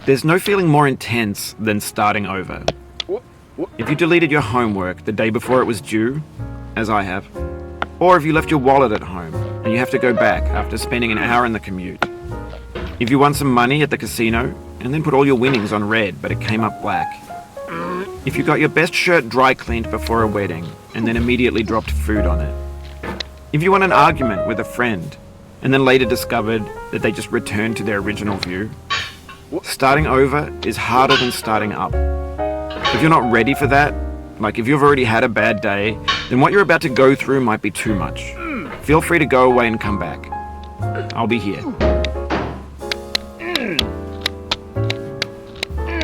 There's no feeling more intense than starting over. If you deleted your homework the day before it was due, as I have, or if you left your wallet at home and you have to go back after spending an hour in the commute. If you won some money at the casino and then put all your winnings on red but it came up black. If you got your best shirt dry cleaned before a wedding and then immediately dropped food on it. If you won an argument with a friend and then later discovered that they just returned to their original view. Starting over is harder than starting up. If you're not ready for that, like if you've already had a bad day, then what you're about to go through might be too much. Feel free to go away and come back. I'll be here.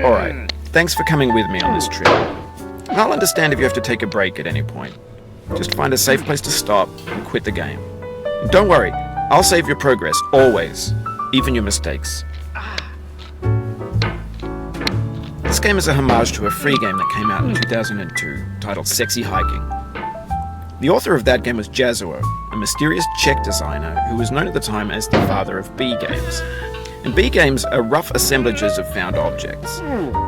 Alright, thanks for coming with me on this trip. I'll understand if you have to take a break at any point. Just find a safe place to stop and quit the game. And don't worry, I'll save your progress, always, even your mistakes. This game is a homage to a free game that came out in 2002, titled Sexy Hiking. The author of that game was Jazuo, a mysterious Czech designer who was known at the time as the father of B games. And B games are rough assemblages of found objects.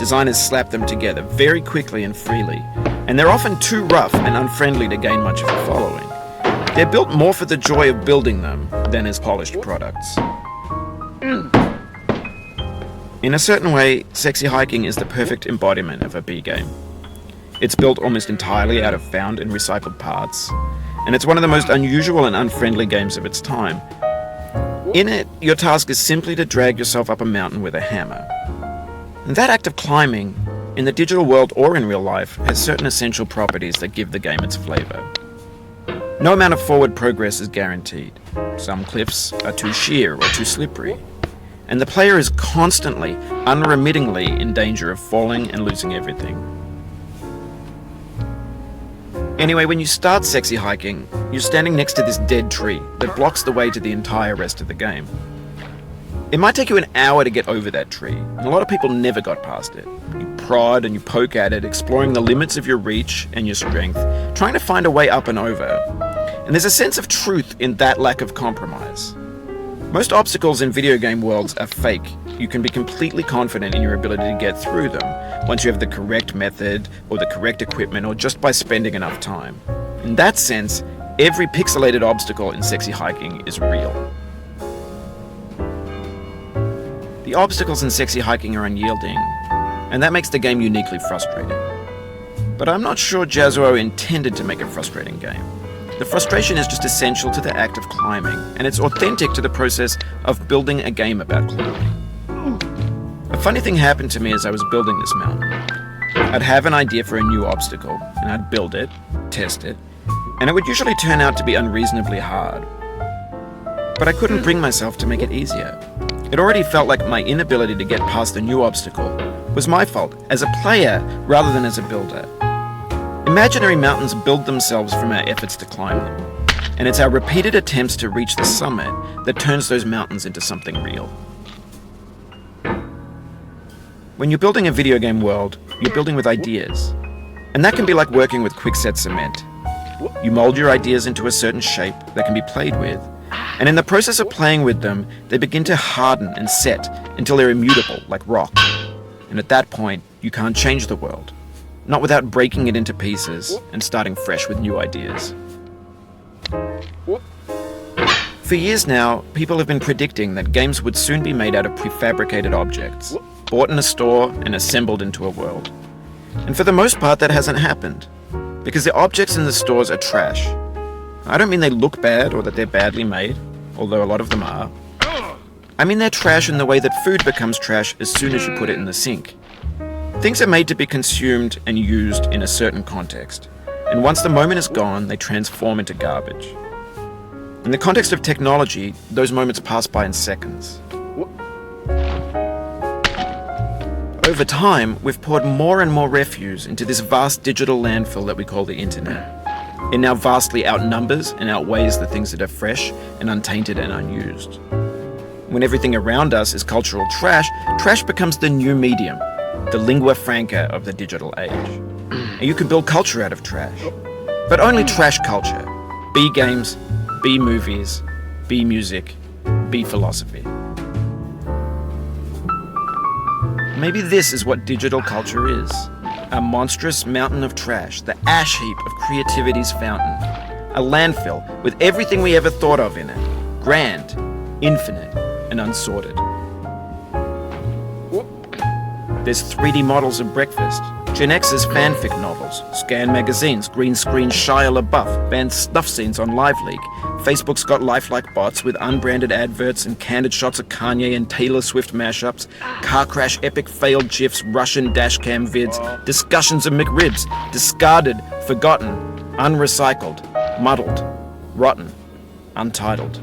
Designers slap them together very quickly and freely, and they're often too rough and unfriendly to gain much of a following. They're built more for the joy of building them than as polished products. In a certain way, Sexy Hiking is the perfect embodiment of a B game. It's built almost entirely out of found and recycled parts, and it's one of the most unusual and unfriendly games of its time. In it, your task is simply to drag yourself up a mountain with a hammer. And that act of climbing, in the digital world or in real life, has certain essential properties that give the game its flavor. No amount of forward progress is guaranteed. Some cliffs are too sheer or too slippery. And the player is constantly, unremittingly in danger of falling and losing everything. Anyway, when you start Sexy Hiking, you're standing next to this dead tree that blocks the way to the entire rest of the game. It might take you an hour to get over that tree, and a lot of people never got past it. You prod and you poke at it, exploring the limits of your reach and your strength, trying to find a way up and over. And there's a sense of truth in that lack of compromise. Most obstacles in video game worlds are fake. You can be completely confident in your ability to get through them once you have the correct method or the correct equipment or just by spending enough time. In that sense, every pixelated obstacle in Sexy Hiking is real. The obstacles in Sexy Hiking are unyielding, and that makes the game uniquely frustrating. But I'm not sure Jazuo intended to make a frustrating game. The frustration is just essential to the act of climbing, and it's authentic to the process of building a game about climbing. A funny thing happened to me as I was building this mountain. I'd have an idea for a new obstacle, and I'd build it, test it, and it would usually turn out to be unreasonably hard. But I couldn't bring myself to make it easier. It already felt like my inability to get past the new obstacle was my fault as a player rather than as a builder. Imaginary mountains build themselves from our efforts to climb them, and it's our repeated attempts to reach the summit that turns those mountains into something real. When you're building a video game world, you're building with ideas, and that can be like working with quickset cement. You mold your ideas into a certain shape that can be played with, and in the process of playing with them, they begin to harden and set until they're immutable, like rock. And at that point, you can't change the world. Not without breaking it into pieces and starting fresh with new ideas. For years now, people have been predicting that games would soon be made out of prefabricated objects, bought in a store and assembled into a world. And for the most part, that hasn't happened, because the objects in the stores are trash. I don't mean they look bad or that they're badly made, although a lot of them are. I mean they're trash in the way that food becomes trash as soon as you put it in the sink. Things are made to be consumed and used in a certain context, and once the moment is gone, they transform into garbage. In the context of technology, those moments pass by in seconds. Over time, we've poured more and more refuse into this vast digital landfill that we call the internet. It now vastly outnumbers and outweighs the things that are fresh and untainted and unused. When everything around us is cultural trash, trash becomes the new medium, the lingua franca of the digital age. And you can build culture out of trash. But only trash culture. B games, B movies, B music, B philosophy. Maybe this is what digital culture is. A monstrous mountain of trash, the ash heap of creativity's fountain. A landfill with everything we ever thought of in it. Grand, infinite, and unsorted. There's 3D models of breakfast, Gen X's fanfic novels, Scan magazines, green screen Shia LaBeouf, banned snuff scenes on LiveLeak. Facebook's got lifelike bots with unbranded adverts and candid shots of Kanye and Taylor Swift mashups, car crash epic failed GIFs, Russian dashcam vids, discussions of McRibs, discarded, forgotten, unrecycled, muddled, rotten, untitled.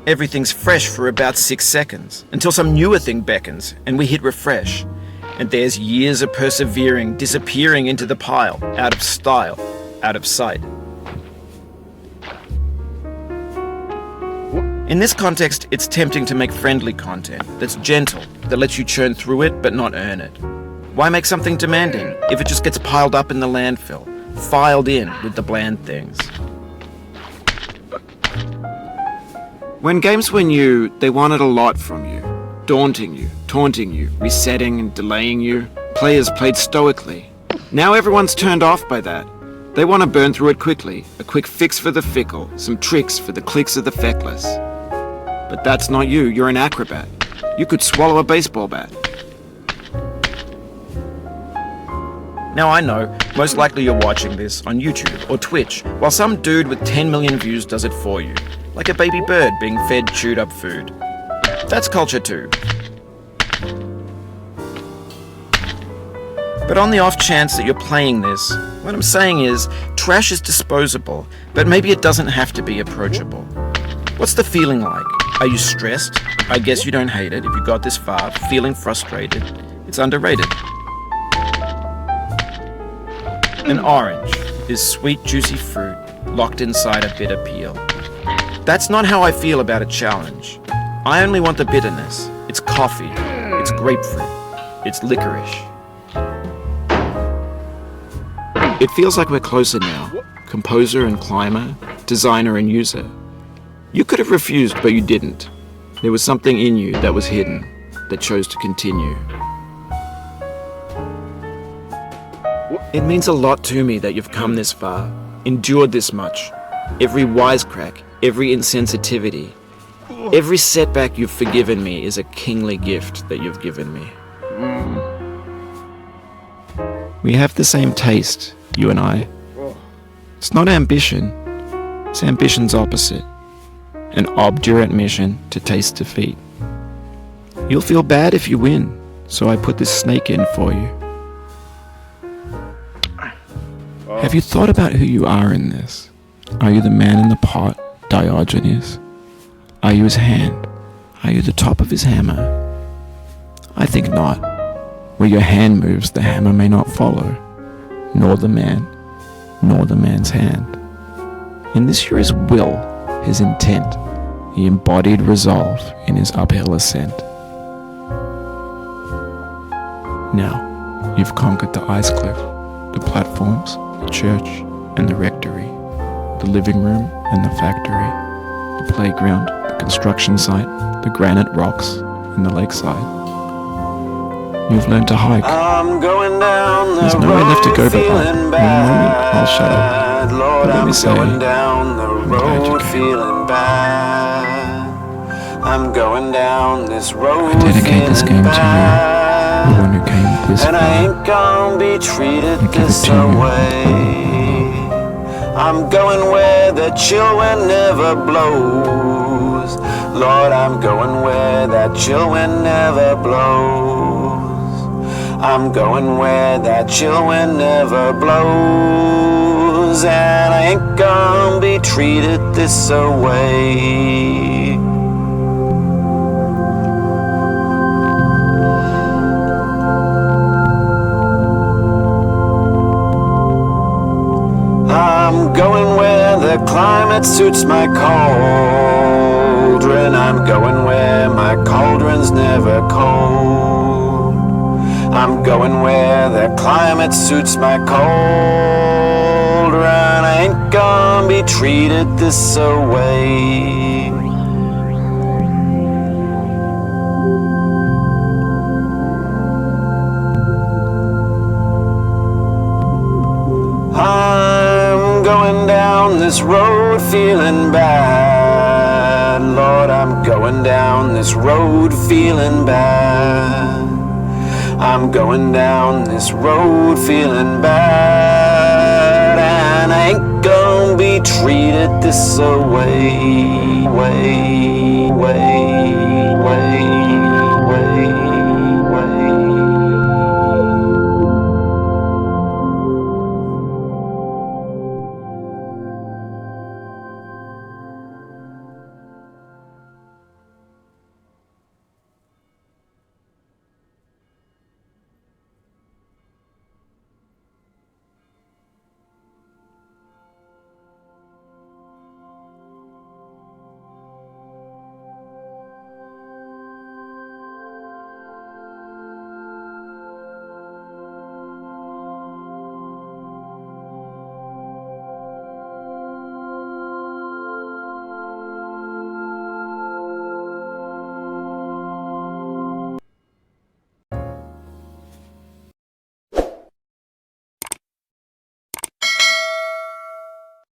Everything's fresh for about 6 seconds, until some newer thing beckons, and we hit refresh. And there's years of persevering disappearing into the pile, out of style, out of sight. In this context, it's tempting to make friendly content that's gentle, that lets you churn through it but not earn it. Why make something demanding if it just gets piled up in the landfill, filed in with the bland things? When games were new, they wanted a lot from you. Daunting you, taunting you, resetting and delaying you. Players played stoically. Now everyone's turned off by that. They want to burn through it quickly, a quick fix for the fickle, some tricks for the clicks of the feckless. But that's not you, you're an acrobat. You could swallow a baseball bat. Now I know, most likely you're watching this on YouTube or Twitch, while some dude with 10 million views does it for you. Like a baby bird being fed chewed up food. That's culture too. But on the off chance that you're playing this, what I'm saying is, trash is disposable, but maybe it doesn't have to be approachable. What's the feeling like? Are you stressed? I guess you don't hate it if you got this far, feeling frustrated. It's underrated. An orange is sweet, juicy fruit locked inside a bitter peel. That's not how I feel about a challenge. I only want the bitterness. It's coffee. It's grapefruit. It's licorice. It feels like we're closer now. Composer and climber, designer and user. You could have refused, but you didn't. There was something in you that was hidden, that chose to continue. It means a lot to me that you've come this far, endured this much. Every wisecrack, every insensitivity, every setback you've forgiven me is a kingly gift that you've given me. We have the same taste, you and I. It's not ambition, it's ambition's opposite. An obdurate mission to taste defeat. You'll feel bad if you win, so I put this snake in for you. Have you thought about who you are in this? Are you the man in the pot, Diogenes? Are you his hand? Are you the top of his hammer? I think not. Where your hand moves, the hammer may not follow, nor the man, nor the man's hand. And this here is will, his intent, the embodied resolve in his uphill ascent. Now, you've conquered the ice cliff, the platforms, the church and the rectory, the living room and the factory, the playground, the construction site, the granite rocks and the lakeside. You've learned to hike. I'm going down the There's nowhere left to go but up. In a moment, I'll shut up. Lord, but let me say, I'm down the road feeling bad. I'm going down this road I dedicate this game to you, the one who came this and far. I ain't gonna be treated this way. I'm going where the chill wind never blows. Lord, I'm going where that chill wind never blows. I'm going where that chill wind never blows. And I ain't gonna be treated this way. I'm going where the climate suits my cauldron. I'm going where my cauldron's never cold. I'm going where the climate suits my cauldron. I ain't gonna be treated this way. down this road feeling bad. Lord, I'm going down this road feeling bad. I'm going down this road feeling bad, and I ain't gonna be treated this way.